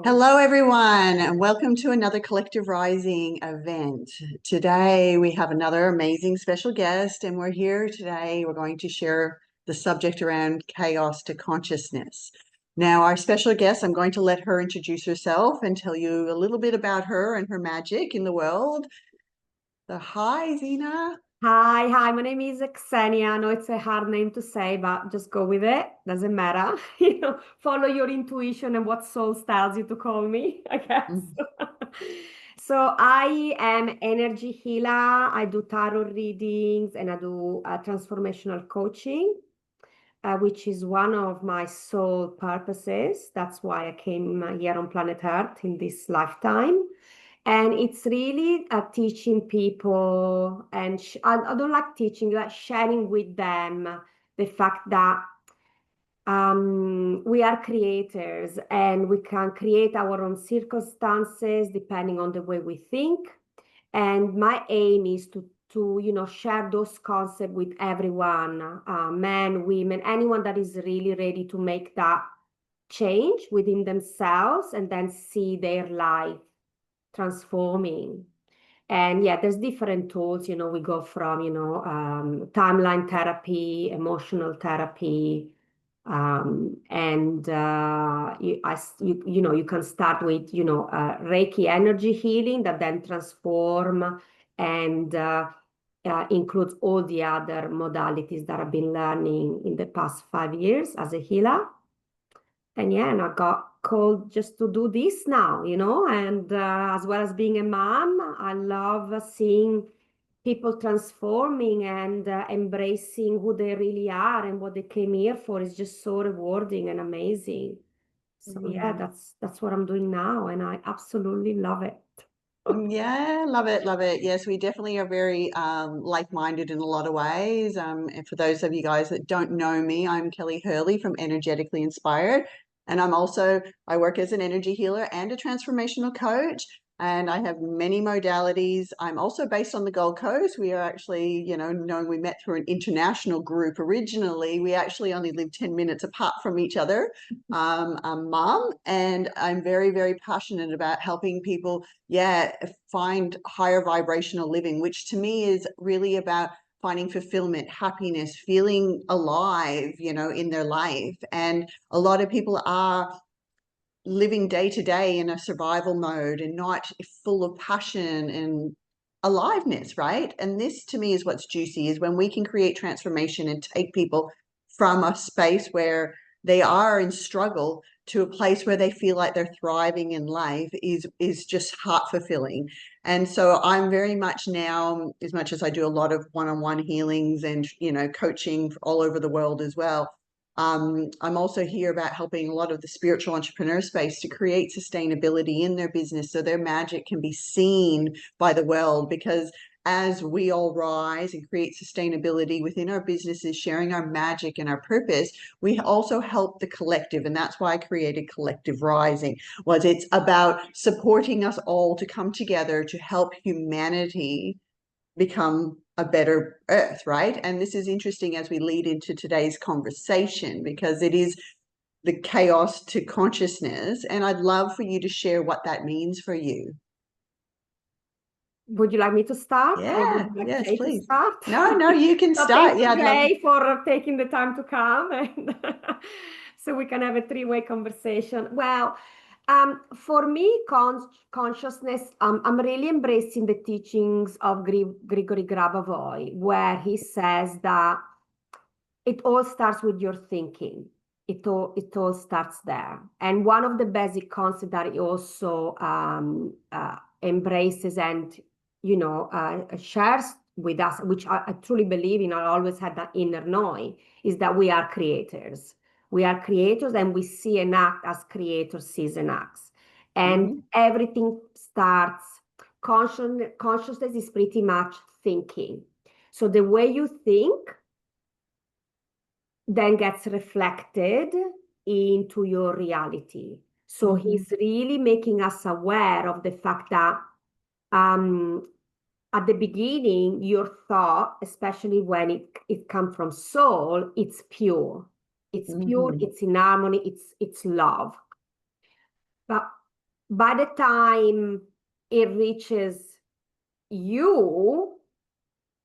Hello, everyone, and welcome to another Collective Rising event. Today, we have another amazing special guest, and we're here today. We're going to share the subject around chaos to consciousness. Now, our special guest, I'm going to let her introduce herself and tell you a little bit about her and her magic in the world. So, hi, Xenia. Hi, my name is Xenia. I know it's a hard name to say, but just go with it. Doesn't matter. Follow your intuition and what soul tells you to call me, I guess. Mm. So I am energy healer. I do tarot readings and I do transformational coaching, which is one of my soul purposes. That's why I came here on planet Earth in this lifetime. And it's really teaching people, and I don't like teaching, like sharing with them the fact that we are creators and we can create our own circumstances depending on the way we think. And my aim is to share those concepts with everyone, men, women, anyone that is really ready to make that change within themselves and then see their life transforming. And yeah, there's different tools, we go from, timeline therapy, emotional therapy, and you can start with, Reiki energy healing that then transform and includes all the other modalities that I've been learning in the past 5 years as a healer. And yeah, and I got called just to do this now, and as well as being a mom, I love seeing people transforming and embracing who they really are and what they came here for is just so rewarding and amazing. So yeah, Mm. that's what I'm doing now, and I absolutely love it. Yeah, love it, love it. Yes, we definitely are very like-minded in a lot of ways. And for those of you guys that don't know me, I'm Kelli Hurley from Energetically Inspired. And I work as an energy healer and a transformational coach. And I have many modalities. I'm also based on the Gold Coast. We are actually, knowing we met through an international group originally. We actually only live 10 minutes apart from each other. I'm mom, and I'm very, very passionate about helping people, find higher vibrational living, which to me is really about finding fulfillment, happiness, feeling alive, in their life. And a lot of people are living day to day in a survival mode and not full of passion and aliveness, right? And this to me is what's juicy, is when we can create transformation and take people from a space where they are in struggle to a place where they feel like they're thriving in life is just heart fulfilling. And so I'm very much now, as much as I do a lot of one-on-one healings and coaching all over the world as well, I'm also here about helping a lot of the spiritual entrepreneur space to create sustainability in their business so their magic can be seen by the world. Because as we all rise and create sustainability within our businesses, sharing our magic and our purpose, we also help the collective. And that's why I created Collective Rising, was it's about supporting us all to come together to help humanity become a better earth, right? And this is interesting as we lead into today's conversation, because it is the chaos to consciousness. And I'd love for you to share what that means for you. Would you like me to start, or would Yeah, you like yes, Jay to please. start? No, you can So start. thank Yeah, you, I'd love. Jay, for taking the time to come, and so we can have a three-way conversation. Well, for me, consciousness, I'm really embracing the teachings of Grigory Grabovoi, where he says that it all starts with your thinking. It all starts there. And one of the basic concepts that he also embraces and shares with us, which I truly believe in, I always had that inner knowing, is that we are creators. We are creators, and we see an act as creator sees an act. And Mhm. everything starts, consciousness is pretty much thinking. So the way you think then gets reflected into your reality. So Mhm. he's really making us aware of the fact that um, at the beginning, your thought, especially when it comes from soul, it's pure. It's pure, Mhm. it's in harmony, it's love. But by the time it reaches you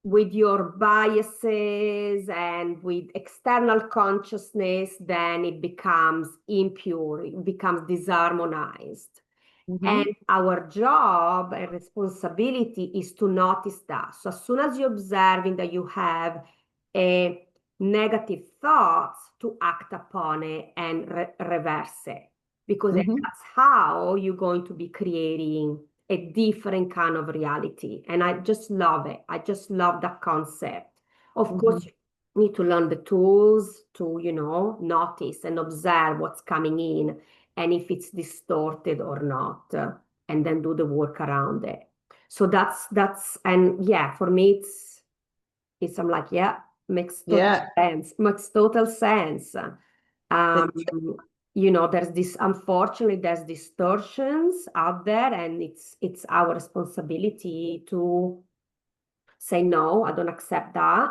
with your biases and with external consciousness, then it becomes impure, it becomes disharmonized. And Hmm. our job and responsibility is to notice that. So as soon as you're observing that you have a negative thoughts, to act upon it and reverse it. Because Hmm. that's how you're going to be creating a different kind of reality. And I just love it. I just love that concept. Of Hmm. course, you need to learn the tools to, notice and observe what's coming in and if it's distorted or not, and then do the work around it. So and yeah, for me, it's I'm like, yeah, makes total Yeah. sense. Makes total sense. Um, It's, there's this, unfortunately, there's distortions out there, and it's our responsibility to say no, I don't accept that.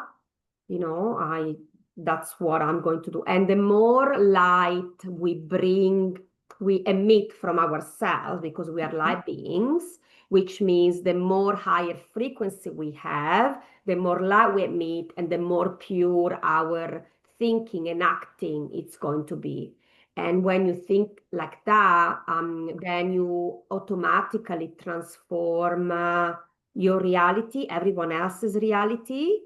I That's what I'm going to do. And the more light we emit from ourselves, because we are light beings, which means the more higher frequency we have, the more light we emit, and the more pure our thinking and acting it's going to be. And when you think like that, then you automatically transform your reality, everyone else's reality,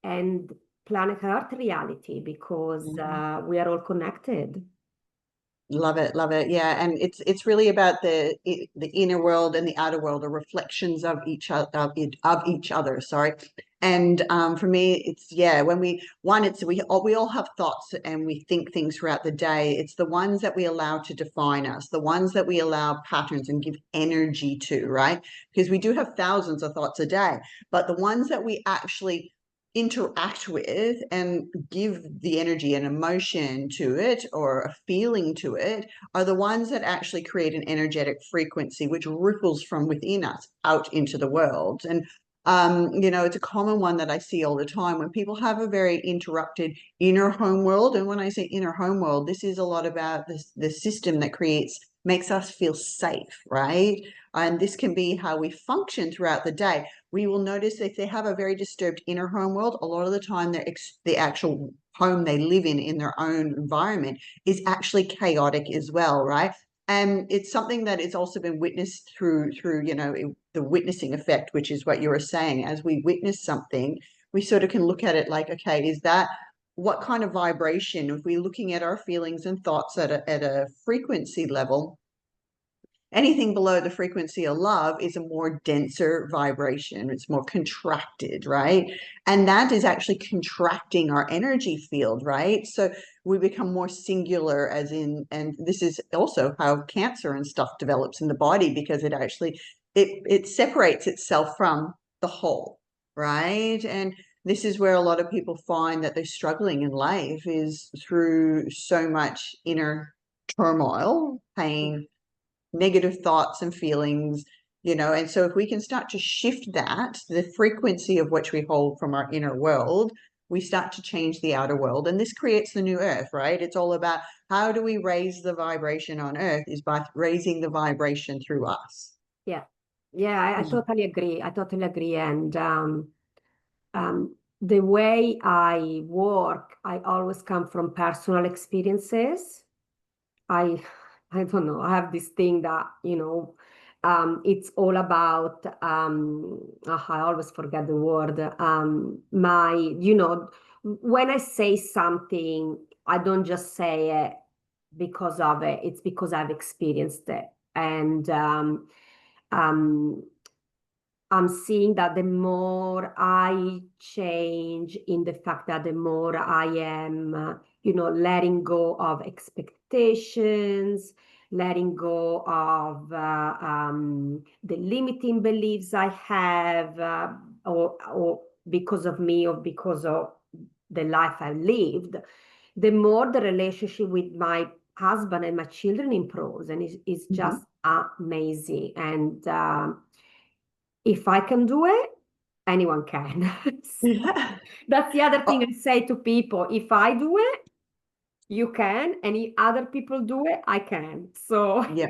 and planet Earth reality, because Mhm. we are all connected. Love it, love it. Yeah, and it's really about the inner world and the outer world are reflections of each other. Sorry, and for me, it's yeah. When we all have thoughts and we think things throughout the day. It's the ones that we allow to define us, the ones that we allow patterns and give energy to, right? Because we do have thousands of thoughts a day, but the ones that we actually interact with and give the energy and emotion to it or a feeling to it are the ones that actually create an energetic frequency which ripples from within us out into the world. And it's a common one that I see all the time when people have a very interrupted inner home world. And when I say inner home world, this is a lot about the system that makes us feel safe, right? And this can be how we function throughout the day. We will notice if they have a very disturbed inner home world, a lot of the time the actual home they live in their own environment is actually chaotic as well, right? And it's something that has also been witnessed through the witnessing effect, which is what you were saying. As we witness something, we sort of can look at it like, okay, is that what kind of vibration? If we're looking at our feelings and thoughts at a frequency level, anything below the frequency of love is a more denser vibration. It's more contracted, right? And that is actually contracting our energy field, right? So we become more singular, and this is also how cancer and stuff develops in the body because it separates itself from the whole, right? And this is where a lot of people find that they're struggling in life is through so much inner turmoil, pain, negative thoughts and feelings, and so if we can start to shift the frequency of which we hold from our inner world, we start to change the outer world, and this creates the new earth, right? It's all about how do we raise the vibration on earth is by raising the vibration through us. Yeah. Yeah, I totally agree. I totally agree. And the way I work, I always come from personal experiences. I I don't know. I have this thing that, it's all about I always forget the word. When I say something, I don't just say it because of it. It's because I've experienced it. And um, I'm seeing that the more I change in the fact that the more I am, letting go of expectations, letting go of the limiting beliefs I have, or because of me or because of the life I lived, the more the relationship with my husband and my children improves, and it's Mhm. just amazing. And if I can do it, anyone can. Yeah. That's the other thing Oh, I say to people. If I do it, you can. And if other people do it, I can. So yeah.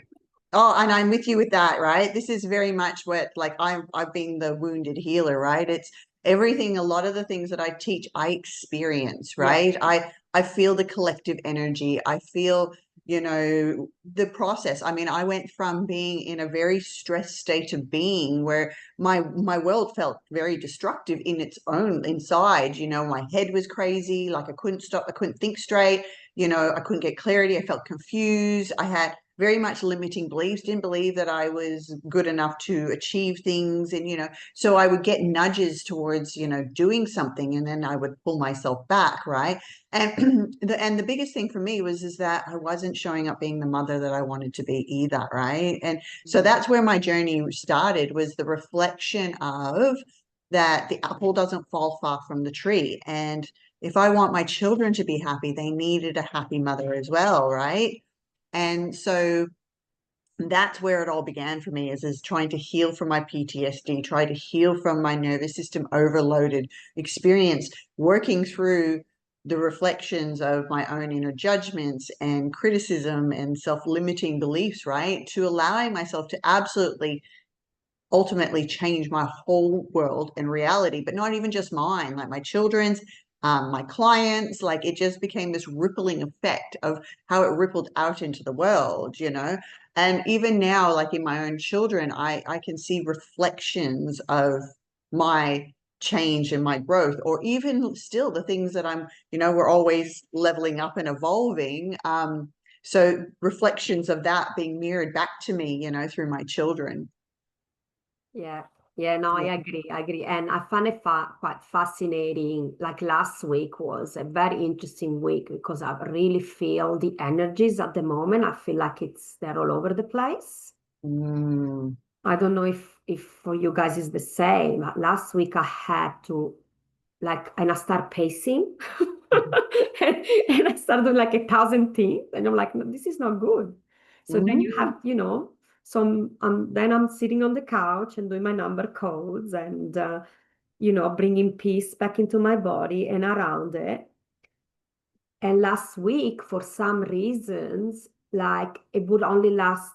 Oh, and I'm with you with that, right? This is very much what like I've been the wounded healer, right? It's everything, a lot of the things that I teach, I experience, Yeah. right? I feel the collective energy. I feel, the process. I mean, I went from being in a very stressed state of being where my world felt very destructive in its own inside. My head was crazy, like I couldn't think straight, I couldn't get clarity, I felt confused. I had very much limiting beliefs, didn't believe that I was good enough to achieve things. And, so I would get nudges towards, doing something, and then I would pull myself back. Right. And the biggest thing for me is that I wasn't showing up being the mother that I wanted to be either. Right. And so Mm. that's where my journey started, was the reflection of that the apple doesn't fall far from the tree. And if I want my children to be happy, they needed a happy mother as well. Right. And so that's where it all began for me, is trying to heal from my PTSD, try to heal from my nervous system overloaded experience, working through the reflections of my own inner judgments and criticism and self-limiting beliefs, right? To allowing myself to absolutely ultimately change my whole world and reality, but not even just mine, like my children's, my clients. Like, it just became this rippling effect of how it rippled out into the world. And even now, like in my own children, I can see reflections of my change and my growth, or even still the things that we're always leveling up and evolving. So reflections of that being mirrored back to me, through my children. Yeah, yeah, no, I Yeah. agree, I agree. And I find it quite fascinating. Like last week was a very interesting week because I really feel the energies at the moment. I feel like they're all over the place. Mm. I don't know if for you guys is the same. Last week I had to and I start pacing and I start doing like 1,000 things and I'm like, no, this is not good. So then you Mm. have, so then I'm sitting on the couch and doing my number codes and, bringing peace back into my body and around it. And last week, for some reasons, like it would only last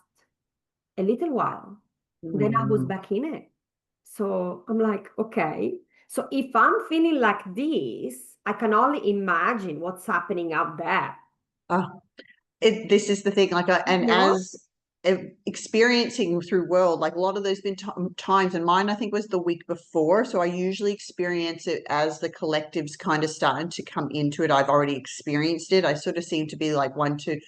a little while. Then I was Mm. back in it. So I'm like, okay. So if I'm feeling like this, I can only imagine what's happening out there. Ah, this is the thing, like, You and know? as experiencing through world, like a lot of those been times, and mine I think was the week before. So I usually experience it as the collective's kind of starting to come into it. I've already experienced it. I sort of seem to be like one to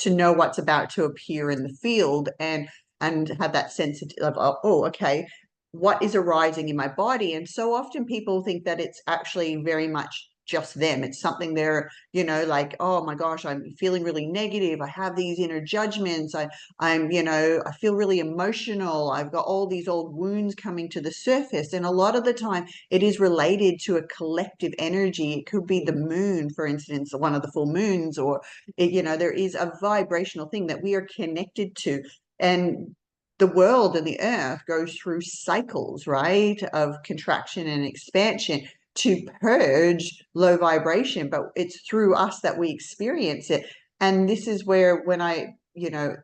know what's about to appear in the field, and have that sense of, oh, okay, what is arising in my body. And so often people think that it's actually very much just them. It's something they're, like, oh my gosh, I'm feeling really negative. I have these inner judgments. I feel really emotional. I've got all these old wounds coming to the surface. And a lot of the time it is related to a collective energy. It could be the moon, for instance, one of the full moons, or, there is a vibrational thing that we are connected to. And the world and the earth goes through cycles, right, of contraction and expansion to purge low vibration, but it's through us that we experience it. And this is where, when I,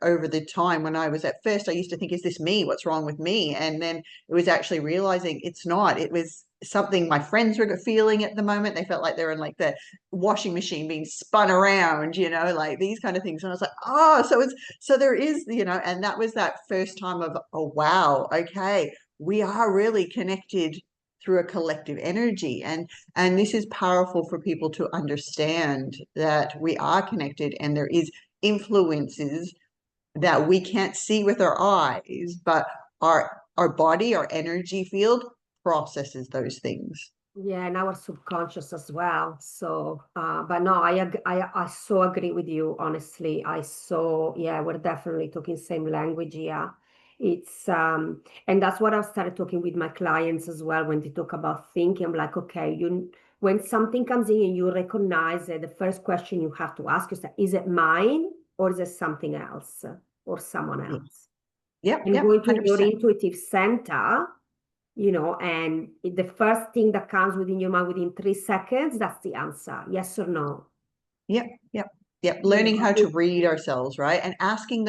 over the time when I was at first, I used to think, is this me? What's wrong with me? And then it was actually realizing it's not. It was something my friends were feeling at the moment. They felt like they were in like the washing machine being spun around, like these kind of things. And I was like, oh, so there is, and that was that first time of, oh, wow, okay, we are really connected through a collective energy. And this is powerful for people to understand, that we are connected, and there is influences that we can't see with our eyes, but our body, our energy field processes those things. Yeah, and our subconscious as well. So, but no, I so agree with you, honestly. Yeah, we're definitely talking same language. Yeah. And that's what I started talking with my clients as well when they talk about thinking. I'm like, okay, when something comes in and you recognize it, the first question you have to ask yourself, is it mine or is it something else or someone Yeah. else? Yep, And yep, going to your 100%. intuitive center, and the first thing that comes within your mind within 3 seconds, that's the answer. Yes or no? Yep, yep. Yep, You learning know, how to read ourselves, right? And asking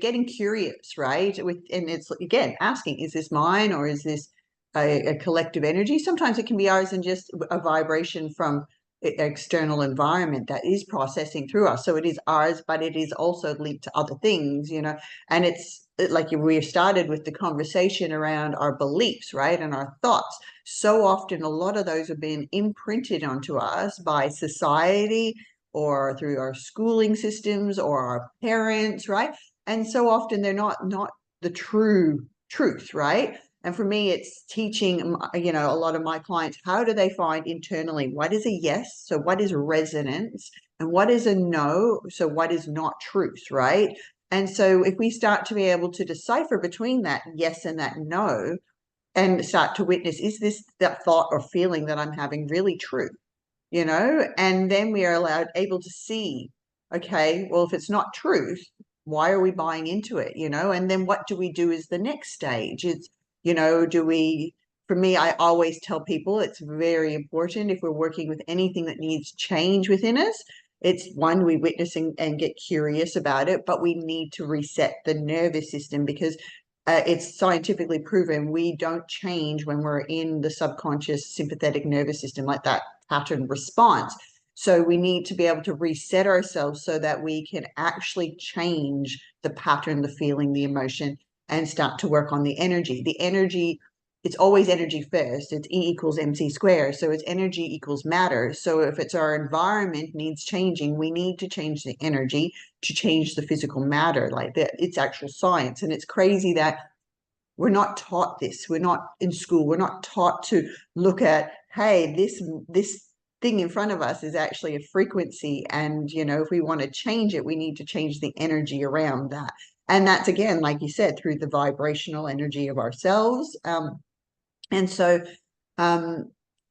getting curious, right? And it's again asking, is this mine or is this a collective energy? Sometimes it can be ours and just a vibration from external environment that is processing through us. So it is ours, but it is also linked to other things, And it's like we started with the conversation around our beliefs, right? And our thoughts. So often, a lot of those have been imprinted onto us by society or through our schooling systems or our parents, right? And so often they're not the true truth, right? And for me, it's teaching, a lot of my clients, how do they find internally what is a yes? So what is resonance? And what is a no? So what is not truth, right? And so if we start to be able to decipher between that yes and that no, and start to witness, is this that thought or feeling that I'm having really true? And then we are able to see, okay, well, if it's not truth, why are we buying into it? And then what do we do as the next stage? For me, I always tell people it's very important if we're working with anything that needs change within us. It's one, we witness and get curious about it, but we need to reset the nervous system because it's scientifically proven we don't change when we're in the subconscious sympathetic nervous system like that pattern response. So we need to be able to reset ourselves so that we can actually change the pattern, the feeling, the emotion, and start to work on the energy. The energy, it's always energy first. It's E equals MC squared. So it's energy equals matter. So if it's our environment needs changing, we need to change the energy to change the physical matter. Like that, it's actual science. And it's crazy that we're not taught this. We're not in school. We're not taught to look at, hey, this thing in front of us is actually a frequency. And, if we want to change it, we need to change the energy around that. And that's, again, like you said, through the vibrational energy of ourselves. And so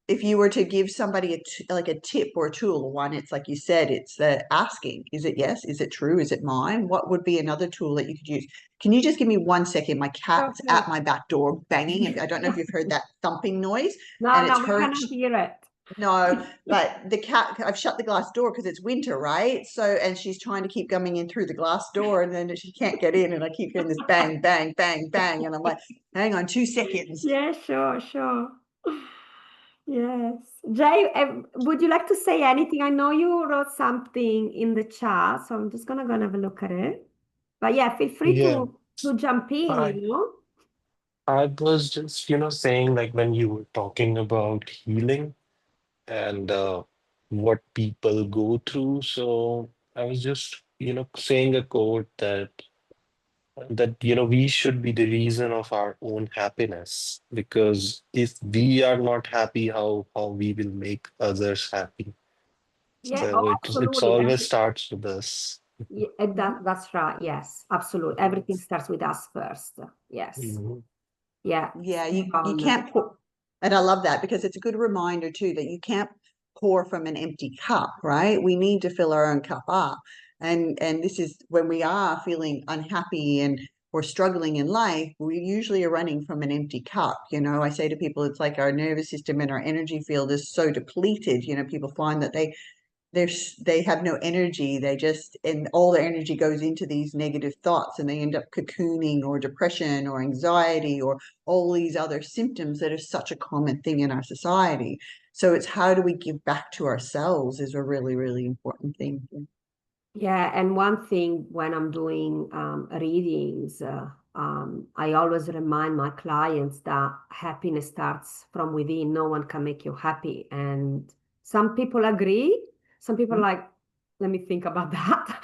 if you were to give somebody like a tip or a tool, one, it's like you said, it's the asking, is it yes? Is it true? Is it mine? What would be another tool that you could use? Can you just give me 1 second? My cat's at okay. my back door banging. I don't know if you've heard that thumping noise, No, and it's no, we her. cannot hear it. No, but the cat, I've shut the glass door because it's winter, right? So, and she's trying to keep coming in through the glass door and then she can't get in. And I keep hearing this bang, bang, bang, bang. And I'm like, hang on 2 seconds. Yeah, sure, sure. Yes. Jay, would you like to say anything? I know you wrote something in the chat, so I'm just gonna go and have a look at it. But yeah, feel free Yeah, to jump in, I you know? I was just, saying like when you were talking about healing and what people go through. So I was just, saying a quote that we should be the reason of our own happiness because if we are not happy, how we will make others happy. Yeah, oh, So it's absolutely. always starts with us. Yeah, that's right. Yes, absolutely. Everything starts with us first. Yes. Mhm. Yeah. Yeah, Spot you on. can't pour, and I love that because it's a good reminder too that you can't pour from an empty cup, right? We need to fill our own cup up. And this is when we are feeling unhappy and or struggling in life, we usually are running from an empty cup. I say to people, it's like our nervous system and our energy field is so depleted. People find that they have no energy. They just, and all their energy goes into these negative thoughts and they end up cocooning or depression or anxiety or all these other symptoms that are such a common thing in our society. So it's how do we give back to ourselves is a really, really important thing. Yeah, and one thing when I'm doing readings, I always remind my clients that happiness starts from within. No one can make you happy. And some people agree. Some people are like, let me think about that.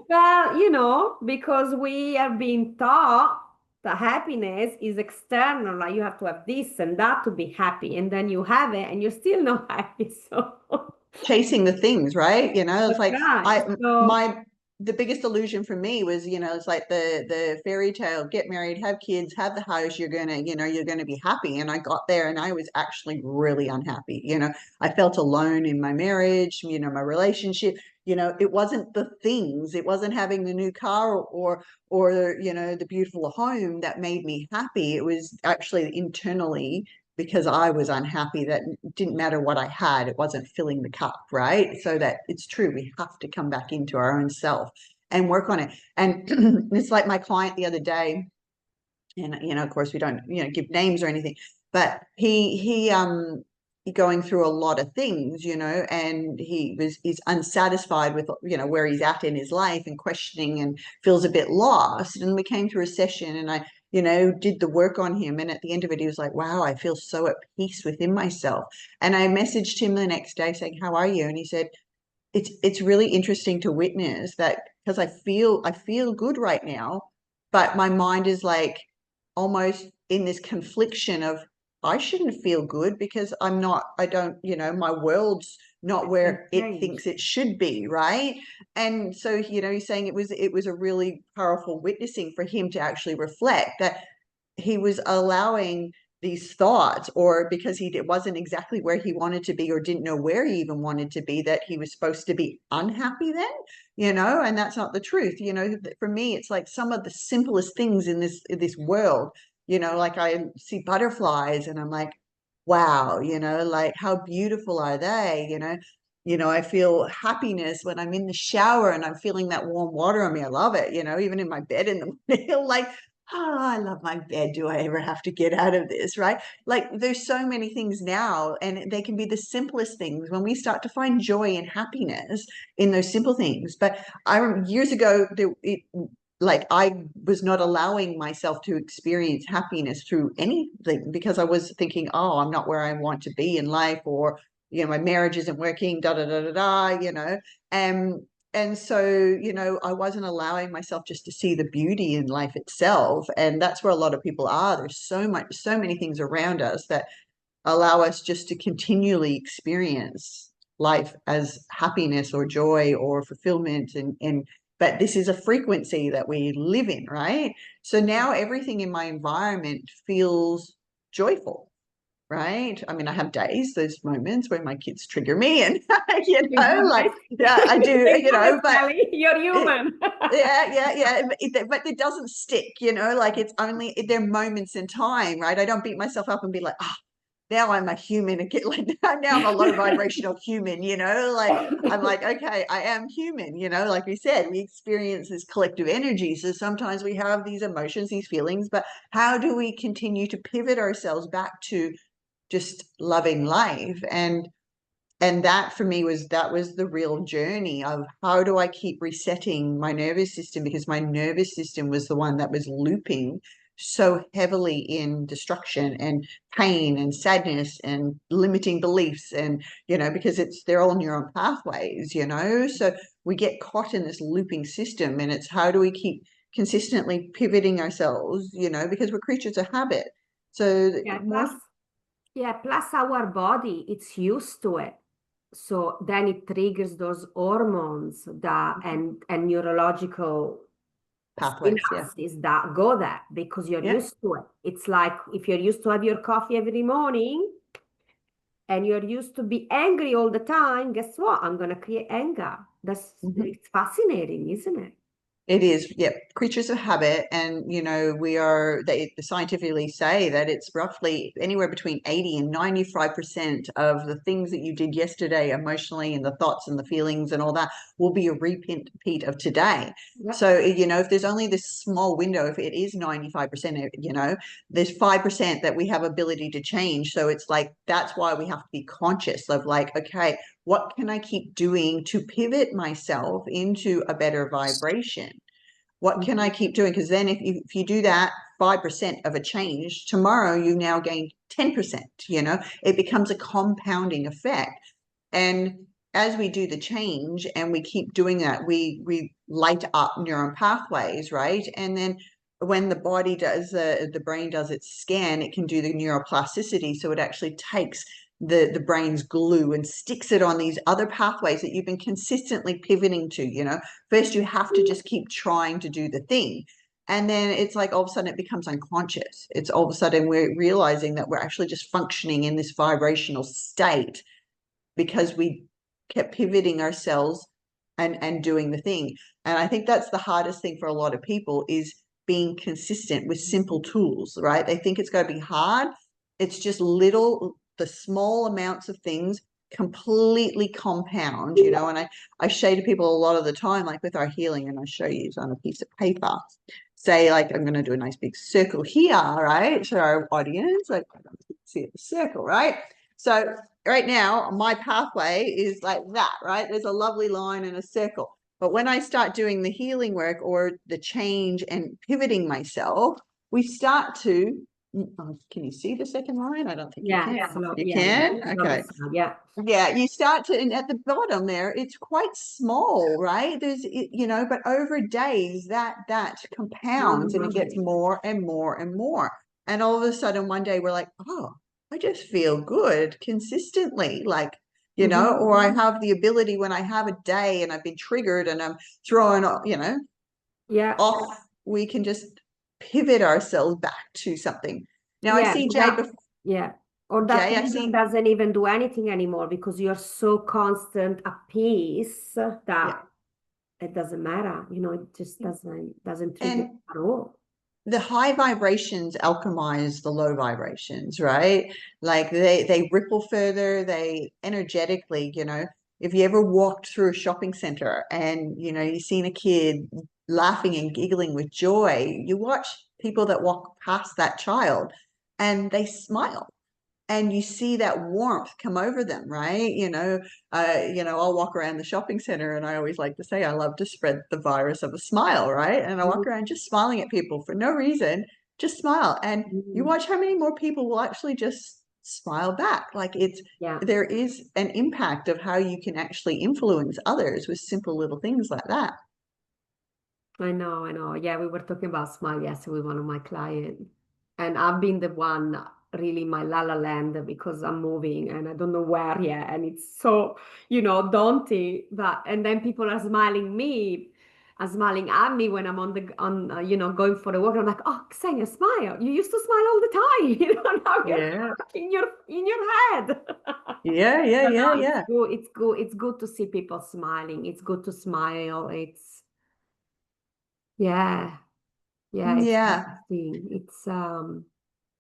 Well, because we are being taught that happiness is external, like you have to have this and that to be happy, and then you have it and you're still not happy. So Chasing the things, right? It's that's like right. I So my the biggest illusion for me was, it's like the fairy tale, get married, have kids, have the house, you're gonna be happy. And I got there and I was actually really unhappy. I felt alone in my marriage, my relationship. It wasn't the things, it wasn't having the new car or the beautiful home that made me happy. It was actually internally because I was unhappy that it didn't matter what I had, it wasn't filling the cup, right? So that it's true, we have to come back into our own self and work on it. And it's like my client the other day, and of course we don't give names or anything, but he going through a lot of things, and he's unsatisfied with where he's at in his life and questioning and feels a bit lost. And we came through a session and I did the work on him, and at the end of it he was like, wow, I feel so at peace within myself. And I messaged him the next day saying, how are you? And he said, it's really interesting to witness that, because I feel good right now, but my mind is like almost in this confliction of, I shouldn't feel good because I don't, my world's not where it thinks it should be, right? And so, he's saying it was a really powerful witnessing for him to actually reflect that he was allowing these thoughts, or because he wasn't exactly where he wanted to be or didn't know where he even wanted to be, that he was supposed to be unhappy then, and that's not the truth. For me, it's like some of the simplest things in this world, like I see butterflies and I'm like, wow, like how beautiful are they, I feel happiness when I'm in the shower and I'm feeling that warm water on me. I love it, even in my bed in the morning, like, oh, I love my bed. Do I ever have to get out of this, right? Like there's so many things now, and they can be the simplest things when we start to find joy and happiness in those simple things. But I remember years ago, like I was not allowing myself to experience happiness through anything because I was thinking, oh, I'm not where I want to be in life, or my marriage isn't working, da da da da da, and so, I wasn't allowing myself just to see the beauty in life itself. And that's where a lot of people are. There's so many things around us that allow us just to continually experience life as happiness or joy or fulfillment. But this is a frequency that we live in, right? So now everything in my environment feels joyful. Right. I mean, I have days, those moments where my kids trigger me and, like, yeah, I do, but you're human. yeah. But it doesn't stick, like it's only, they're moments in time, right? I don't beat myself up and be like, oh, now I'm a human again. Like now I'm a low vibrational human, like I'm like, okay, I am human, like we said, we experience this collective energy. So sometimes we have these emotions, these feelings, but how do we continue to pivot ourselves back to just loving life? And that for me was the real journey of how do I keep resetting my nervous system, because my nervous system was the one that was looping so heavily in destruction and pain and sadness and limiting beliefs, and because they're all neuron pathways, so we get caught in this looping system. And it's how do we keep consistently pivoting ourselves, because we're creatures of habit. So plus our body, it's used to it. So then it triggers those hormones that and neurological pathways, synapses that go there because you're used to it. It's like if you're used to have your coffee every morning and you're used to be angry all the time, guess what? I'm going to create anger. It's fascinating, isn't it? It is, yeah, creatures of habit. And, they scientifically say that it's roughly anywhere between 80 and 95% of the things that you did yesterday emotionally, and the thoughts and the feelings and all that, will be a repeat of today. Yep. So, if there's only this small window, if it is 95%, there's 5% that we have ability to change. So it's like, that's why we have to be conscious of like, okay, what can I keep doing to pivot myself into a better vibration? What can I keep doing? Because then if you do that 5% of a change, tomorrow you now gain 10%, it becomes a compounding effect. And as we do the change and we keep doing that, we light up neuron pathways, right? And then when the body does, the brain does its scan, it can do the neuroplasticity. So it actually takes the brain's glue and sticks it on these other pathways that you've been consistently pivoting to. First you have to just keep trying to do the thing, and then it's like all of a sudden it becomes unconscious. It's all of a sudden we're realizing that we're actually just functioning in this vibrational state because we kept pivoting ourselves and doing the thing. And I think that's the hardest thing for a lot of people, is being consistent with simple tools, right? They think it's going to be hard, it's just the small amounts of things completely compound, you know. And I say to people a lot of the time, like with our healing, and I show you on a piece of paper, say like, I'm going to do a nice big circle here, right? So our audience, like, I don't see the circle, right? So right now, my pathway is like that, right? There's a lovely line and a circle. But when I start doing the healing work or the change and pivoting myself, we start to, can you see the second line? I don't think you can. You can? Okay. Yeah. Yeah, you start to, and at the bottom there, it's quite small, right? There's, you know, but over days that compounds and it gets more and more and more. And all of a sudden one day we're like, oh, I just feel good consistently. Like, you know, or I have the ability when I have a day and I've been triggered and I'm throwing, you know, off, we can just pivot ourselves back to something. Now I see Jay before. Yeah. Or that person doesn't even do anything anymore because you're so constant at peace that it doesn't matter. You know, it just doesn't trigger at all. The high vibrations alchemize the low vibrations, right? Like they ripple further, they energetically, you know, if you ever walked through a shopping center and, you know, you've seen a kid laughing and giggling with joy, you watch people that walk past that child and they smile and you see that warmth come over them, right? You know, I'll walk around the shopping center and I always like to say, I love to spread the virus of a smile, right? And I walk around just smiling at people for no reason, just smile. And you watch how many more people will actually just smile back. Like there is an impact of how you can actually influence others with simple little things like that. I know. Yeah, we were talking about smile yesterday with one of my clients. And I've been the one really in my la la land because I'm moving and I don't know where yet. And it's so, you know, daunting. And then people are smiling at me when I'm you know, going for a walk. I'm like, oh, Xenia, smile. You used to smile all the time. You know, now you're in your head. Yeah. It's good to see people smiling. It's good to smile. Yeah, it's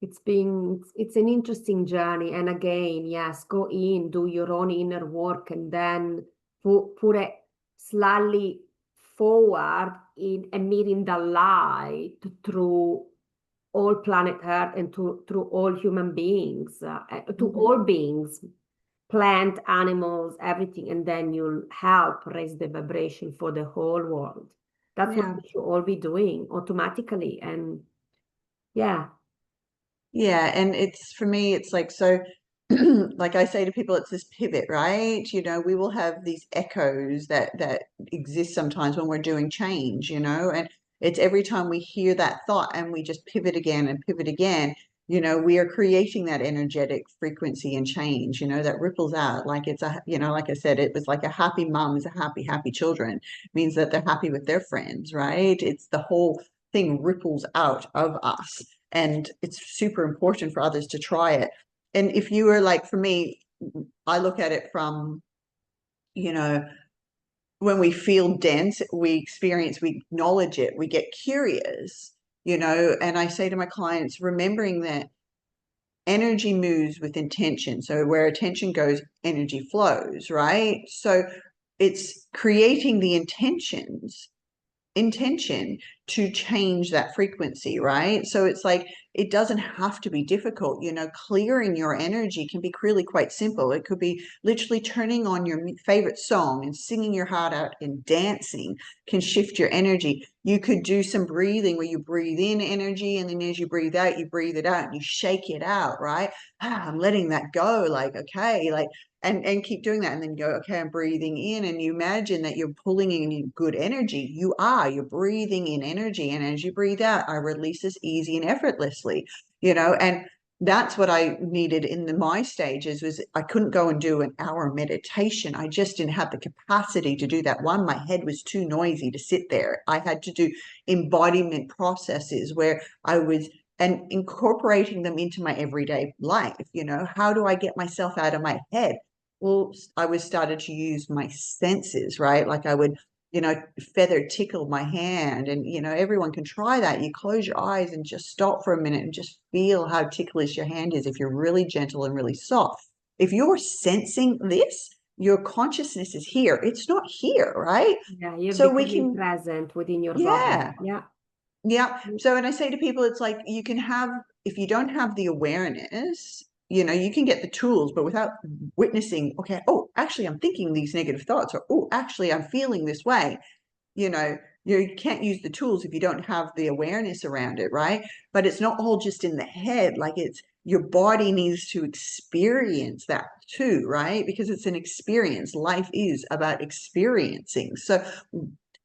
interesting. It's an interesting journey. And again, yes, go in, do your own inner work, and then put it slightly forward in emitting the light through all planet Earth and through all human beings, to all beings, plant, animals, everything, and then you'll help raise the vibration for the whole world. That's what we should all be doing automatically. And yeah. And it's, for me, it's like, so like I say to people, it's this pivot, right? You know, we will have these echoes that exist sometimes when we're doing change, you know, and it's every time we hear that thought and we just pivot again and pivot again, you know, we are creating that energetic frequency and change, you know, that ripples out. Like it's a, you know, like I said, it was like a happy mom is a happy children, means that they're happy with their friends, right? It's the whole thing ripples out of us. And it's super important for others to try it. And if you were like, for me, I look at it from, you know, when we feel dense, we acknowledge it, we get curious, you know, and I say to my clients, remembering that energy moves with intention. So where attention goes, energy flows, right? So it's creating the intention to change that frequency, right? So it's like, it doesn't have to be difficult, you know. Clearing your energy can be really quite simple. It could be literally turning on your favorite song and singing your heart out, and dancing can shift your energy. You could do some breathing where you breathe in energy, and then as you breathe out, you breathe it out and you shake it out, right? I'm letting that go, like, okay, like, and keep doing that, and then go, okay, I'm breathing in, and you imagine that you're pulling in good energy. You're breathing in energy, and as you breathe out, I release this easy and effortlessly, you know. And that's what I needed in my stages, was I couldn't go and do an hour meditation. I just didn't have the capacity to do that. One, my head was too noisy to sit there. I had to do embodiment processes where I was and incorporating them into my everyday life. You know, how do I get myself out of my head? Well, I was started to use my senses, right? Like I would, feather tickle my hand. And, everyone can try that. You close your eyes and just stop for a minute and just feel how ticklish your hand is if you're really gentle and really soft. If you're sensing this, your consciousness is here. It's not here, right? Yeah, you're So we becoming can, present within your body. yeah. Yeah. Yeah. So when I say to people, it's like you can have, if you don't have the awareness, you can get the tools, but without witnessing, okay, oh, actually, I'm thinking these negative thoughts, or oh, actually, I'm feeling this way. You can't use the tools if you don't have the awareness around it, right? But it's not all just in the head. Like, it's your body needs to experience that too, right? Because it's an experience. Life is about experiencing. So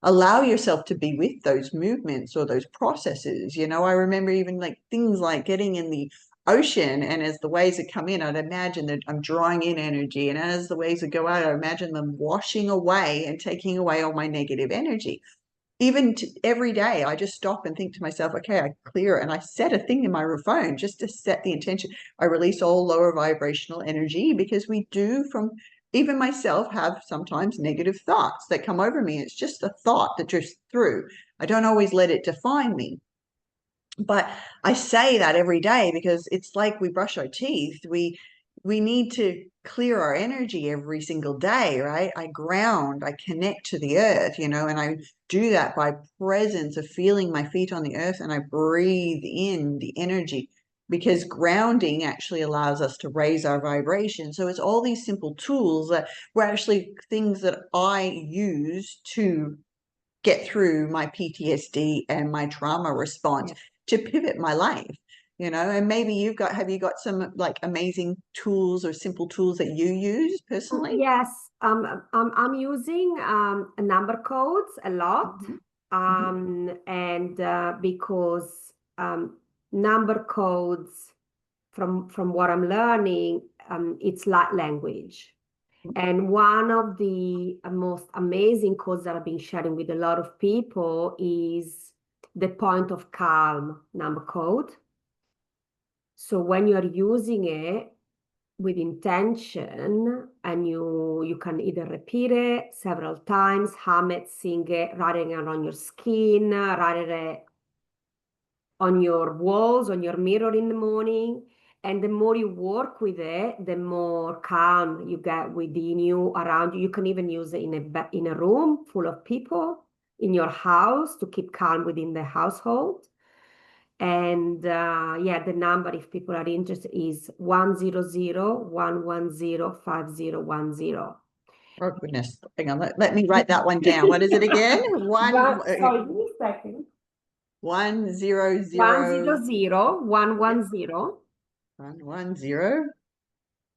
allow yourself to be with those movements or those processes. I remember even like things like getting in the ocean, and as the waves would come in, I'd imagine that I'm drawing in energy, and as the waves would go out, I imagine them washing away and taking away all my negative energy. Even every day, I just stop and think to myself, okay, I clear it, and I set a thing in my phone just to set the intention. I release all lower vibrational energy, because we do, from even myself, have sometimes negative thoughts that come over me. It's just a thought that drifts through. I don't always let it define me. But I say that every day because it's like we brush our teeth. We need to clear our energy every single day, right? I ground, I connect to the earth, and I do that by presence of feeling my feet on the earth, and I breathe in the energy, because grounding actually allows us to raise our vibration. So it's all these simple tools that were actually things that I use to get through my PTSD and my trauma response, to pivot my life, and maybe have you got some like amazing tools or simple tools that you use personally? Yes, I'm using number codes a lot, and because number codes, from what I'm learning, it's light language. And one of the most amazing codes that I've been sharing with a lot of people is the point of calm number code. So when you're using it with intention, and you can either repeat it several times, hum it, sing it, write it on your skin, write it on your walls, on your mirror in the morning. And the more you work with it, the more calm you get within you, around you. You can even use it in a room full of people, in your house, to keep calm within the household. And yeah, the number, if people are interested, is 100-110-5010. Oh goodness, hang on, let me write that one down. What is it again? Sorry, give me a second. 100 100-110 110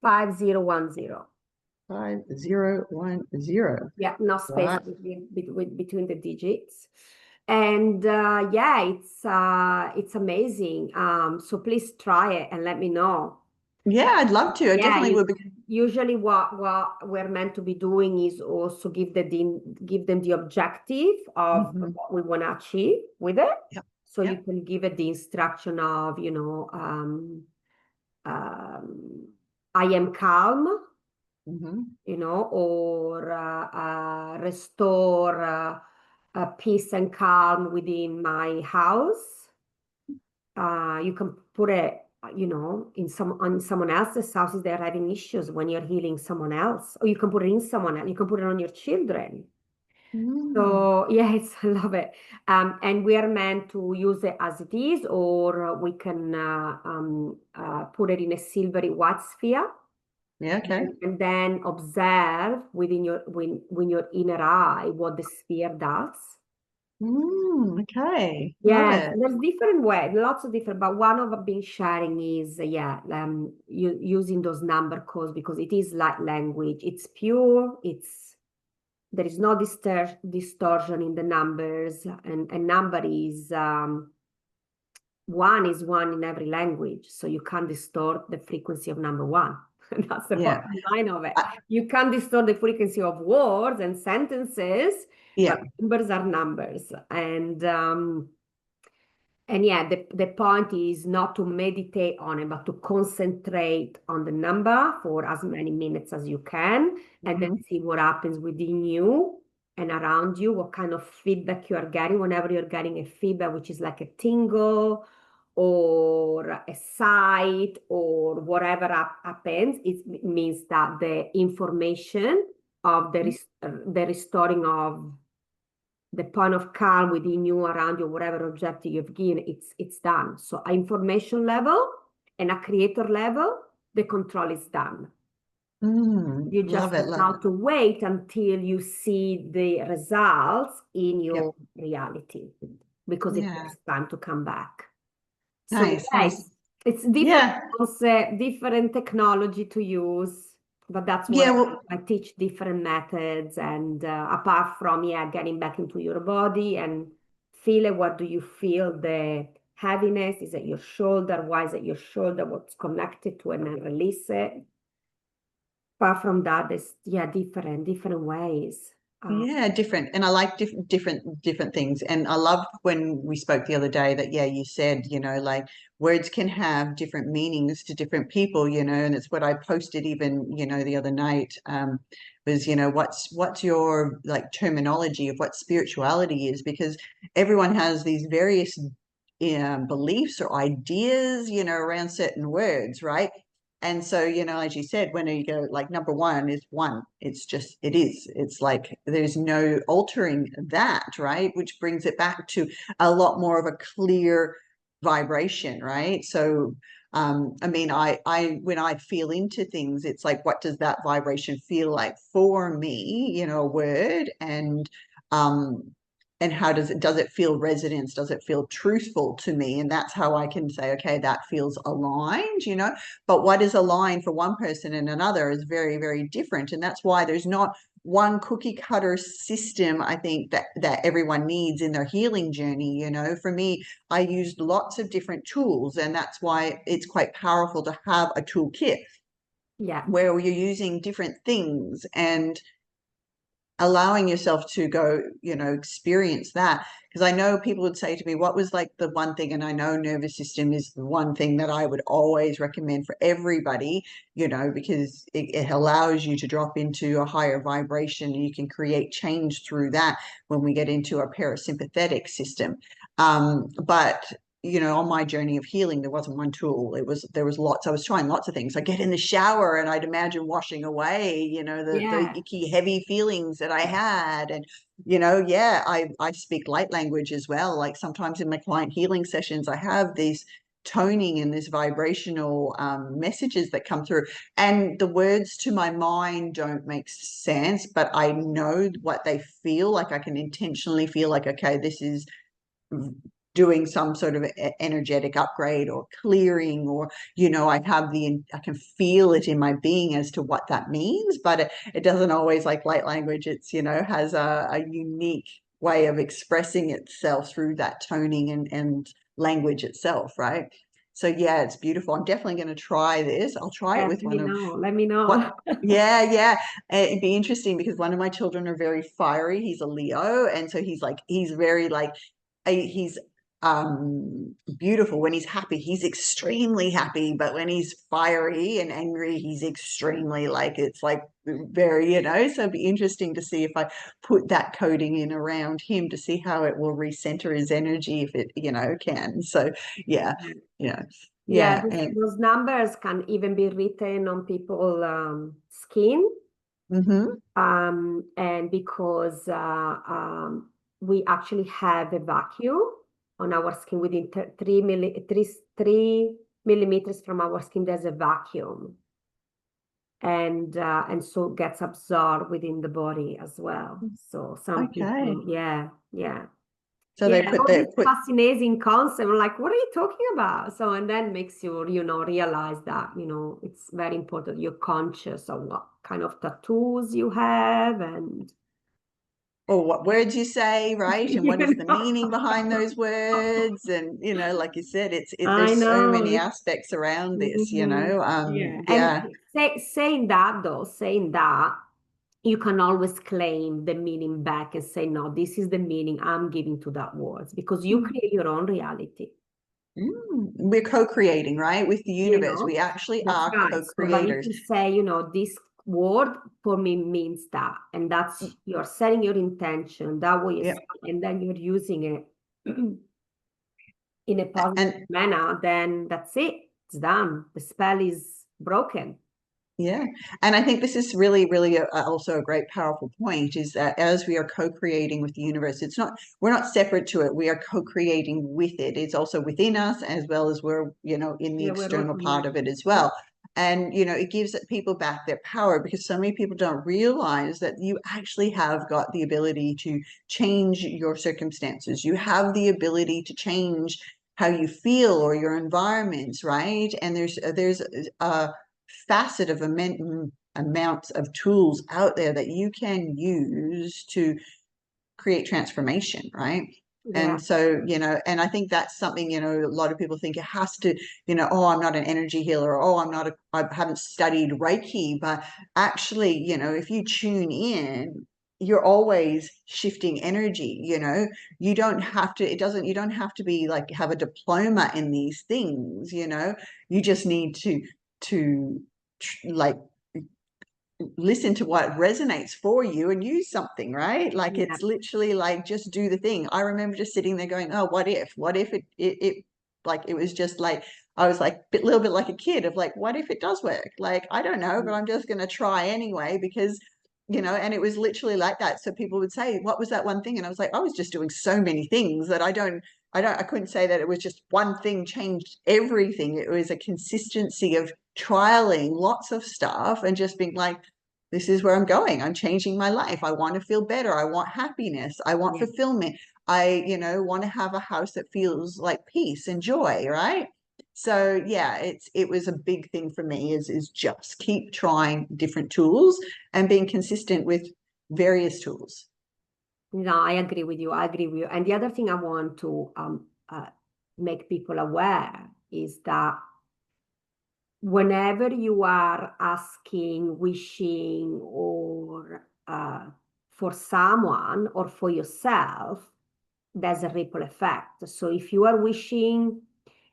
5010. 5010. Yeah, no space Right. between the digits. And yeah, it's amazing. So please try it and let me know. Yeah, I'd love to. I Yeah, definitely would. usually what we're meant to be doing is also give them the objective of Mhm. what we want to achieve with it. Yep. So you Yep. can give it the instruction of, I am calm, Mhm. or restore peace and calm within my house. You can put it, on someone else's house if they're having issues when you're healing someone else, or you can put it in someone else. You can put it on your children. Mm. So yeah, I love it. And we are meant to use it as it is, or we can put it in a silvery white sphere. Yeah, okay. And then observe within when your inner eye what the sphere does. Okay. Love Yes, it. there's different ways, lots of different, but one of I've been sharing is using those number codes, because it is light language. It's pure. There is no distortion in the numbers, and number is one is one in every language, so you can't distort the frequency of number one. That's the Yeah. bottom line of it. I- You can't distort the frequency of words and sentences, yeah. but numbers are numbers. And yeah, the point is not to meditate on it, but to concentrate on the number for as many minutes as you can, and then Mhm. see what happens within you. and around you, what kind of feedback you are getting. Whenever you're getting a feedback, which is like a tingle or a sight or whatever happens, it means that the information of the restoring of the point of calm within you, around you, whatever objective you've given, it's done. So at information level and a creator level, the control is done. You just Love it. have to wait until you see the results in your Yep. reality, because it Yeah. takes time to come back. So Nice, nice. it's different Yeah. concept, different technology to use, but that's Yeah, why well, I teach different methods. And apart from getting back into your body and feel it, what do you feel? The heaviness, is it your shoulder? Why is it your shoulder? What's connected to it, and then release it. Apart from that, there's different ways. yeah, different. And I like different things. And I loved when we spoke the other day that, yeah, you said, like words can have different meanings to different people, and it's what I posted even, the other night, was, what's your like terminology of what spirituality is? Because everyone has these various beliefs or ideas, around certain words, right? And so, as you said, when you go like number one is one, it's just, it is. It's like there's no altering that, right? Which brings it back to a lot more of a clear vibration, right? So, I mean, I when I feel into things, it's like, what does that vibration feel like for me, a word, um, and how does it feel resonance? Does it feel truthful to me? And that's how I can say, okay, that feels aligned, but what is aligned for one person and another is very, very different. And that's why there's not one cookie cutter system, I think, that everyone needs in their healing journey. For me, I used lots of different tools, and that's why it's quite powerful to have a toolkit where you're using different things and allowing yourself to go, experience that. Because I know people would say to me, what was like the one thing, and I know nervous system is the one thing that I would always recommend for everybody, because it allows you to drop into a higher vibration, and you can create change through that when we get into a parasympathetic system. But on my journey of healing, there wasn't one tool. There was lots. I was trying lots of things. I get in the shower and I'd imagine washing away, the icky, heavy feelings that I had. And, I speak light language as well. Like sometimes in my client healing sessions, I have these toning and this vibrational messages that come through. And the words to my mind don't make sense, but I know what they feel like. I can intentionally feel like, okay, this is doing some sort of energetic upgrade or clearing, or I can feel it in my being as to what that means, but it doesn't always, like light language, it's has a unique way of expressing itself through that toning and language itself, right? So yeah, it's beautiful. I'm definitely going to try this. I'll try it with Let me know. what yeah, it'd be interesting because one of my children are very fiery. He's a Leo, and so he's very like he's beautiful when he's happy. He's extremely happy, but when he's fiery and angry, he's extremely like, it's like very, so it'd be interesting to see if I put that coding in around him to see how it will recenter his energy if it can. So yeah. And Those numbers can even be written on people's skin. And because we actually have a vacuum on our skin within 3 millimeters from our skin, there's a vacuum, and so it gets absorbed within the body as well. So some people, so they put this fascinating concept. I'm like, what are you talking about? So, and then makes you, realize that, it's very important you're conscious of what kind of tattoos you have and or what words you say, right? And what is the meaning behind those words? And like you said, there's so many aspects around this, And saying that, you can always claim the meaning back and say, no, this is the meaning I'm giving to that words, because you create your own reality. We're co-creating, right, with the universe. We actually are right. co-creators. So, but if you say, this word for me means that, and that's you're setting your intention that way, Yeah. and then you're using it in a positive And manner. Then that's it. It's done. The spell is broken. yeah, and I think this is really, really also a great, powerful point is that as we are co-creating with the universe, we're not separate to it. We are co-creating with it. It's also within us as well as we're, in the Yeah, we're all external part of it connected. as well. And, it gives people back their power because so many people don't realize that you actually have got the ability to change your circumstances. You have the ability to change how you feel or your environments, right? And there's facet of amounts of tools out there that you can use to create transformation, right? Yeah. And so, and I think that's something, a lot of people think it has to, oh, I'm not an energy healer, or, oh, I haven't studied Reiki, but actually, if you tune in, you're always shifting energy, you don't have to, you don't have to be like, have a diploma in these things, you just need to like listen to what resonates for you and use something, right? Like Yeah. it's literally like just do the thing. I remember just sitting there going, oh, what if it like it was just like I was like a little bit like a kid of like, what if it does work? Like, I don't know, but I'm just going to try anyway because and it was literally like that. So people would say, what was that one thing? And I was like, I was just doing so many things that I couldn't say that it was just one thing changed everything. It was a consistency of trialing lots of stuff and just being like, this is where I'm going. I'm changing my life. I want to feel better. I want happiness. I want Yeah. fulfillment. I, want to have a house that feels like peace and joy, right? So yeah, it was a big thing for me is just keep trying different tools and being consistent with various tools. No, I agree with you. I agree with you. And the other thing I want to make people aware is that whenever you are asking, wishing, or for someone or for yourself, there's a ripple effect. So if you are wishing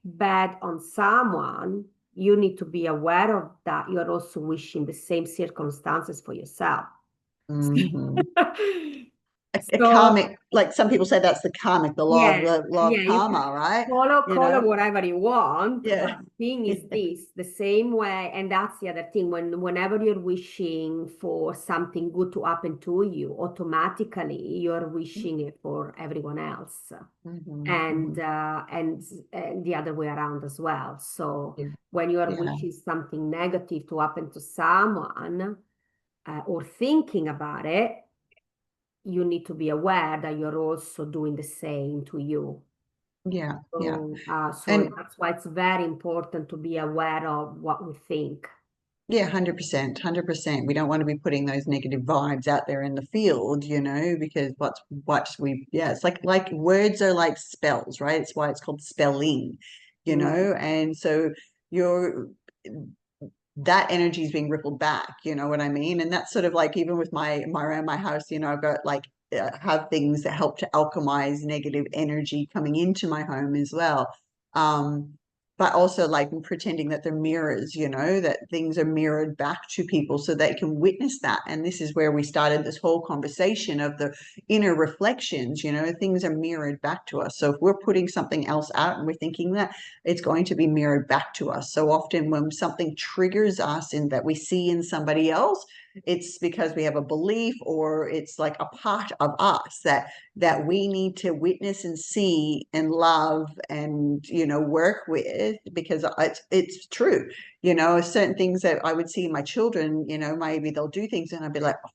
bad on someone, you need to be aware of that. You're also wishing the same circumstances for yourself. Mhm. A So karmic, like some people say that's the karmic, yeah, the law of yeah, you can karma, right? call it whatever you want, but Yeah. the thing is this, the same way, and that's the other thing, whenever you're wishing for something good to happen to you, automatically you're wishing it for everyone else. And Mhm. and the other way around as well. So Yeah. when you are Yeah. wishing something negative to happen to someone, or thinking about it, you need to be aware that you're also doing the same to you. Yeah. Yeah. So And that's why it's very important to be aware of what we think. yeah, 100%, 100%. We don't want to be putting those negative vibes out there in the field, because it's like words are like spells, right? It's why it's called spelling, Mm, and so you're that energy is being rippled back, you know what I mean? And that's sort of like even with my around my house, I've got like have things that help to alchemize negative energy coming into my home as well. But also like pretending that they're mirrors, that things are mirrored back to people so they can witness that. And this is where we started this whole conversation of the inner reflections, things are mirrored back to us. So if we're putting something else out and we're thinking that, it's going to be mirrored back to us. So often when something triggers us in that we see in somebody else, it's because we have a belief or it's like a part of us that we need to witness and see and love and work with, because it's true. Certain things that I would see in my children, maybe they'll do things and I'd be like, oh,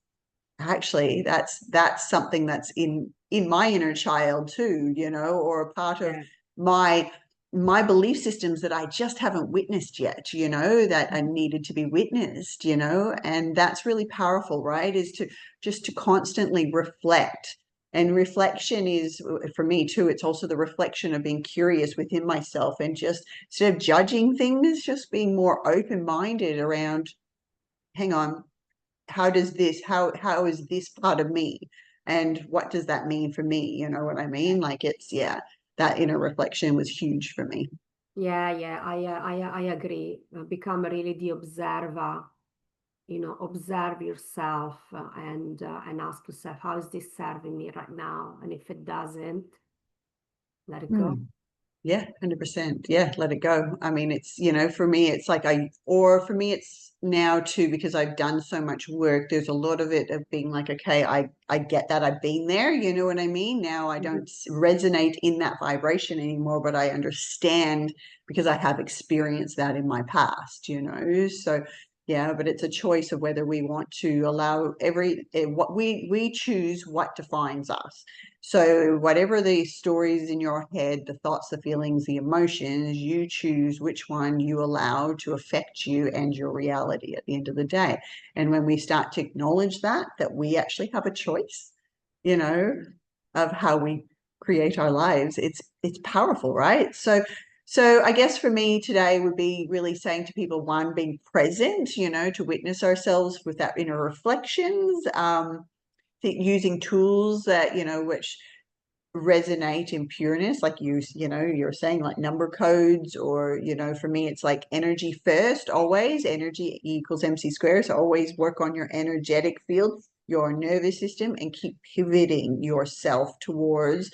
actually that's something that's in my inner child too, or a part of yeah. my belief systems that I just haven't witnessed yet, that I needed to be witnessed, and that's really powerful, right? Is to just to constantly reflect. And reflection is, for me too, it's also the reflection of being curious within myself and just instead of judging things, just being more open-minded around, hang on, how is this part of me and what does that mean for me, you know what I mean? Like it's, yeah, that inner reflection was huge for me. Yeah, I agree. Become really the observer you know, observe yourself and ask yourself, how is this serving me right now? And if it doesn't, let it go. Yeah, 100%. Yeah, let it go. I mean, it's, you know, for me, it's like or for me, it's now too, because I've done so much work. There's a lot of it of being like, okay, I get that. I've been there. You know what I mean? Now I don't resonate in that vibration anymore, but I understand because I have experienced that in my past, you know? So, yeah, but it's a choice of whether we want to allow what we choose what defines us. So whatever the stories in your head, the thoughts, the feelings, the emotions, you choose which one you allow to affect you and your reality at the end of the day. And when we start to acknowledge that we actually have a choice, you know, of how we create our lives, it's powerful, right? So I guess for me today would be really saying to people, one, being present, you know, to witness ourselves with that inner reflections, using tools that, you know, which resonate in pureness, like you know, you're saying, like number codes, or, you know, for me, it's like energy first, always. Energy equals MC squared. So always work on your energetic field, your nervous system, and keep pivoting yourself towards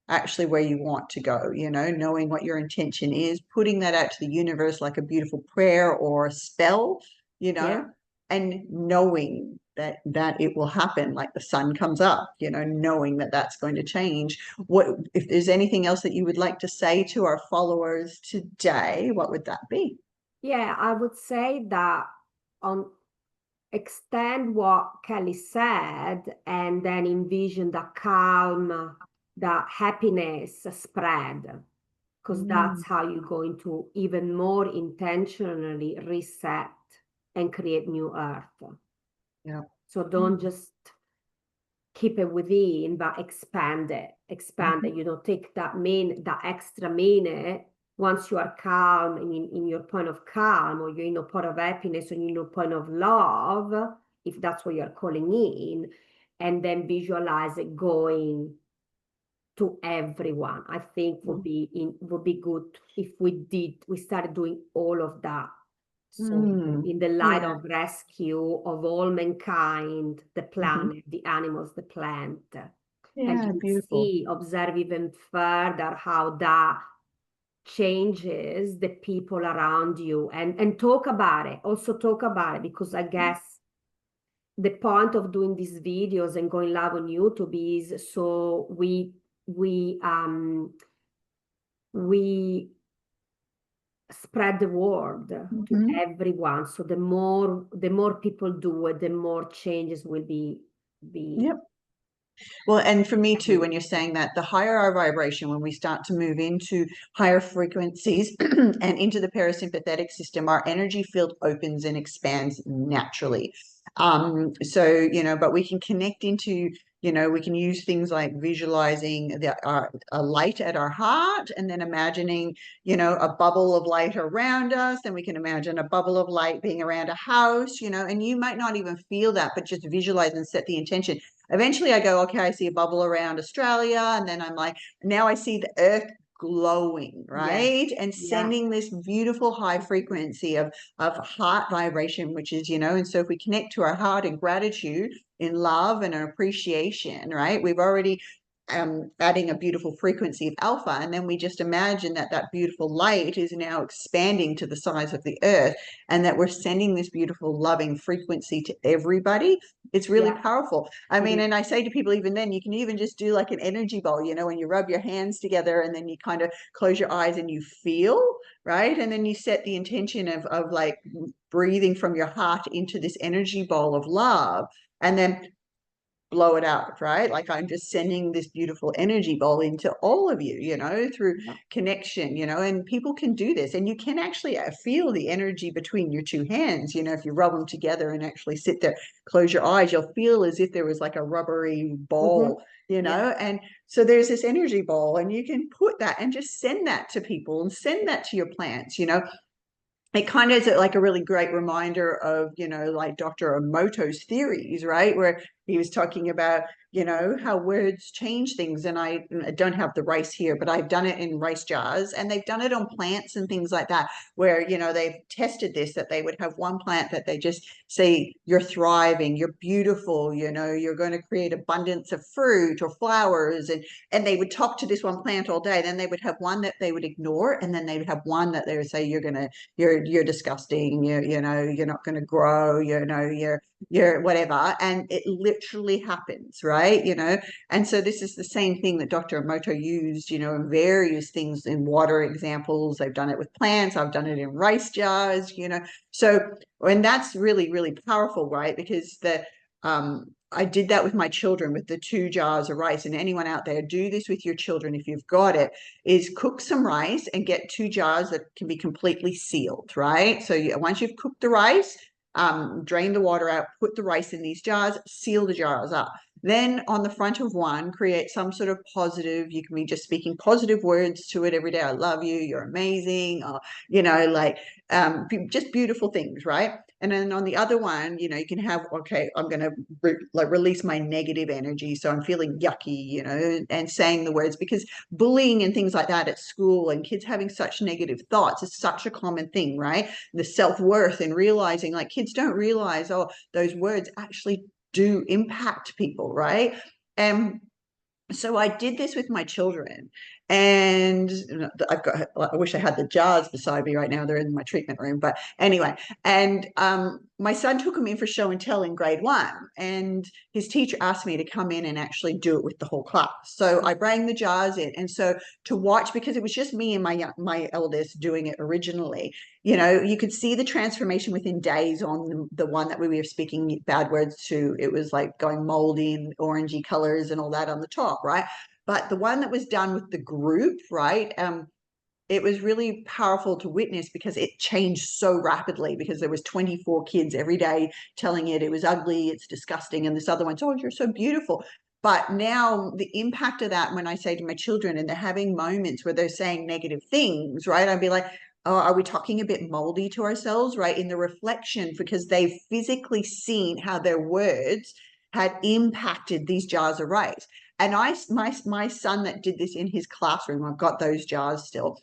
actually where you want to go, you know, knowing what your intention is, putting that out to the universe like a beautiful prayer or a spell, you know, Yeah. and knowing that it will happen, like the sun comes up, you know, knowing that that's going to change. What if there's anything else that you would like to say to our followers today, what would that be? Yeah, I would say that on extend what Kelly said and then envision the calm, the happiness spread, because that's how you're going to even more intentionally reset and create new earth. Yeah. So don't just keep it within, but expand it. Expand it. You know, take that extra minute once you are calm in your point of calm, or you're in a point of happiness, or in your point of love, if that's what you're calling in, and then visualize it going to everyone. I think would be good if we started doing all of that. So in the light Yeah. of rescue of all mankind, the planet, the animals, the plant, and Yeah, you beautiful. see, observe even further how that changes the people around you, and talk about it. Also talk about it, because I guess the point of doing these videos and going live on YouTube is so we we spread the word to everyone. So the more people do it, the more changes will be Yep. Well, and for me too, happening. when you're saying that, the higher our vibration, when we start to move into higher frequencies and into the parasympathetic system, our energy field opens and expands naturally. So, you know, but we can connect into, you know, we can use things like visualizing a light at our heart, and then imagining, you know, a bubble of light around us. Then we can imagine a bubble of light being around a house, you know, and you might not even feel that, but just visualize and set the intention. Eventually I go, okay, I see a bubble around Australia. And then I'm like, now I see the earth glowing, Yeah, right? And yeah, sending this beautiful high frequency of heart vibration, which is, you know, and so if we connect to our heart in gratitude, in love and an appreciation, right? We've already adding a beautiful frequency of alpha, and then we just imagine that beautiful light is now expanding to the size of the earth, and that we're sending this beautiful loving frequency to everybody. It's really yeah. powerful. I It mean, is. and I say to people, even then, you can even just do like an energy bowl, you know, when you rub your hands together and then you kind of close your eyes and you feel, right? And then you set the intention of like breathing from your heart into this energy bowl of love, and then blow it out, right? Like I'm just sending this beautiful energy bowl into all of you, you know, through Yeah. connection, you know, and people can do this. And you can actually feel the energy between your two hands, you know, if you rub them together and actually sit there, close your eyes, you'll feel as if there was like a rubbery ball, you Yeah. know. And so there's this energy ball, and you can put that and just send that to people and send that to your plants, you know. It kind of is like a really great reminder of, you know, like Dr. Emoto's theories, right? Where he was talking about, you know, how words change things. And I don't have the rice here, but I've done it in rice jars, and they've done it on plants and things like that, where, you know, they've tested this, that they would have one plant that they just say, you're thriving, you're beautiful, you know, you're going to create abundance of fruit or flowers. And they would talk to this one plant all day. Then they would have one that they would ignore. And then they would have one that they would say, you're disgusting, you know, you're not going to grow, you know, you're whatever. And it literally happens, right? You know, and so this is the same thing that Dr. Emoto used, you know, in various things, in water examples. They've done it with plants. I've done it in rice jars, you know. So, and that's really, really powerful, right? Because I did that with my children with the 2 jars of rice. And anyone out there, do this with your children if you've got it, is cook some rice and get 2 jars that can be completely sealed, right? So once you've cooked the rice, drain the water out, put the rice in these jars, seal the jars up. Then on the front of one, create some sort of positive, you can be just speaking positive words to it every day. I love you, you're amazing, or, you know, like just beautiful things, right? And then on the other one, you know, you can have, okay, I'm going to release my negative energy. So I'm feeling yucky, you know, and saying the words, because bullying and things like that at school and kids having such negative thoughts is such a common thing, right? The self-worth and realizing, like, kids don't realize, oh, those words actually do impact people, right? And so I did this with my children, and I wish I had the jars beside me right now. They're in my treatment room, but anyway. And my son took them in for show and tell in grade 1, and his teacher asked me to come in and actually do it with the whole class. So I bring the jars in, and so to watch, because it was just me and my eldest doing it originally, you know, you could see the transformation within days on the one that we were speaking bad words to. It was like going moldy and orangey colors and all that on the top, right? But the one that was done with the group, right? It was really powerful to witness, because it changed so rapidly, because there was 24 kids every day telling it was ugly, it's disgusting, and this other one's, oh, you're so beautiful. But now the impact of that, when I say to my children and they're having moments where they're saying negative things, right? I'd be like, oh, are we talking a bit moldy to ourselves, right? In the reflection, because they've physically seen how their words had impacted these jars of rice. And my son that did this in his classroom, I've got those jars still.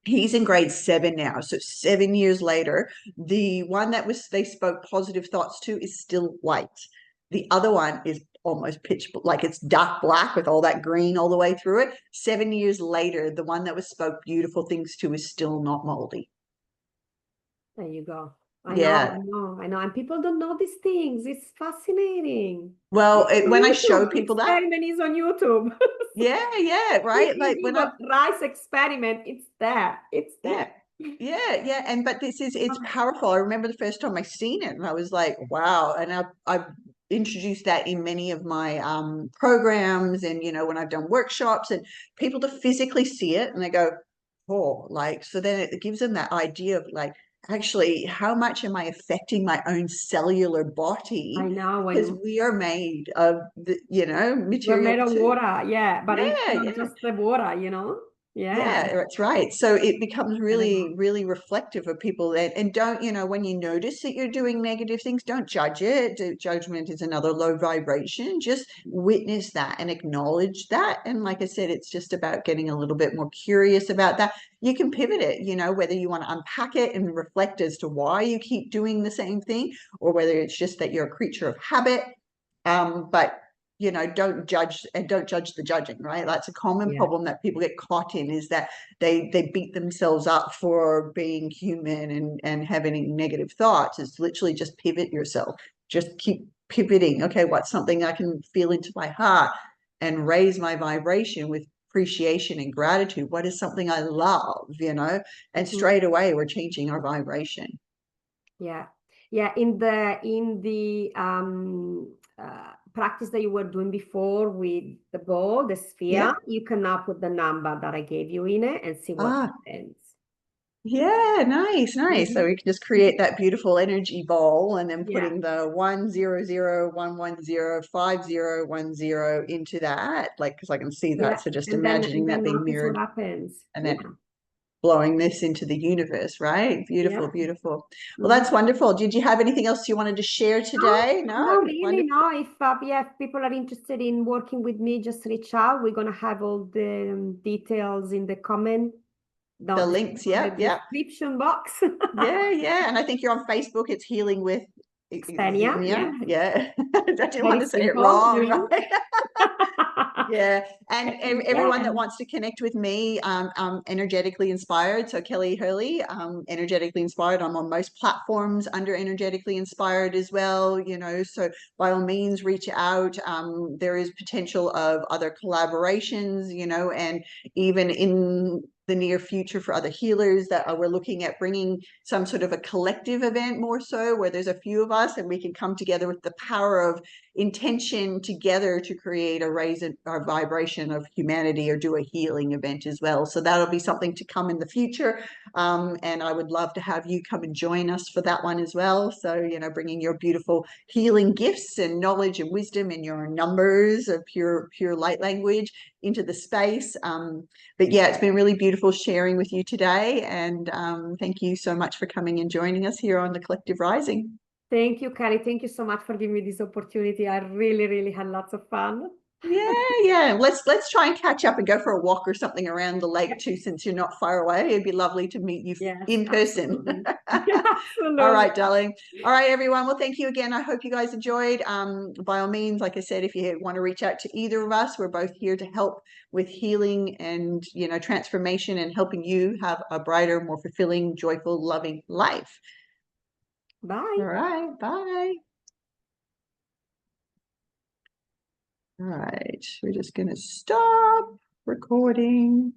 He's in grade 7 now. So 7 years later, the one that they spoke positive thoughts to is still white. The other one is almost pitch, like it's dark black with all that green all the way through it. 7 years later, the one that was spoke beautiful things to is still not moldy. There you go. Yeah. I know. And people don't know these things. It's fascinating. Well, when I show YouTube, people the that, experiment is on YouTube. yeah, right. Like when I rice experiment, it's there. It's there. Yeah. And but it's powerful. I remember the first time I seen it, and I was like, wow. And I've introduced that in many of my programs, and, you know, when I've done workshops, and people to physically see it and they go, oh, like, so then it gives them that idea of, like, actually, how much am I affecting my own cellular body? I know. Because we are made of the, you know, We're material made of too. water, yeah, but it's Yeah, not just the water, you know? yeah, that's right. So it becomes really, know. really reflective of people that, and don't, you know, when you notice that you're doing negative things, don't judge it. Judgment is another low vibration. Just witness that and acknowledge that. And like I said, it's just about getting a little bit more curious about that. You can pivot it, you know, whether you want to unpack it and reflect as to why you keep doing the same thing, or whether it's just that you're a creature of habit. But you know, don't judge, and don't judge the judging, right? That's a common problem that people get caught in, is that they beat themselves up for being human and having negative thoughts. It's literally just pivot yourself. Just keep pivoting. Okay, what's something I can feel into my heart and raise my vibration with appreciation and gratitude? What is something I love, you know? And straight away we're changing our vibration. Yeah. In the practice that you were doing before with the ball, the sphere, you can now put the number that I gave you in it and see what happens. Yeah, nice. So we can just create that beautiful energy ball, and then putting the 100 110 5010 into that, like, because I can see that. So just and imagining then that being notice mirrored, what happens. and then blowing this into the universe, right? Beautiful, Yeah. beautiful. Well, that's wonderful. Did you have anything else you wanted to share today? No, No? not really. Wonderful. No, if yeah, if people are interested in working with me, just reach out. We're gonna have all the details in the comment, The not links, the yep, yep. description box. Yeah, yeah. And I think you're on Facebook. It's Healing with Xenia, yeah, Xenia. Yeah. I didn't want very to say it simple, you wrong, know. right? Yeah, and everyone Yeah, that wants to connect with me, I'm energetically inspired. So Kelli Hurley, energetically inspired. I'm on most platforms under energetically inspired as well. You know, so by all means, reach out. There is potential of other collaborations. You know, and even in the near future for other healers that we're looking at bringing some sort of a collective event more so where there's a few of us and we can come together with the power of intention together to create a raise our vibration of humanity or do a healing event as well. So that'll be something to come in the future. And I would love to have you come and join us for that one as well. So, you know, bringing your beautiful healing gifts and knowledge and wisdom and your numbers of pure light language into the space. But yeah, it's been really beautiful sharing with you today. And thank you so much for coming and joining us here on the Collective Rising. thank you, Kelly. Thank you so much for giving me this opportunity. I really, really had lots of fun. Yeah. Let's try and catch up and go for a walk or something around the lake Yeah. too, since you're not far away. It'd be lovely to meet you Yes, in person. absolutely. All right, Absolutely. darling. All right, everyone. Well, thank you again. I hope you guys enjoyed. By all means, like I said, if you want to reach out to either of us, we're both here to help with healing and, you know, transformation and helping you have a brighter, more fulfilling, joyful, loving life. Bye. All right. Bye. All right. We're just going to stop recording.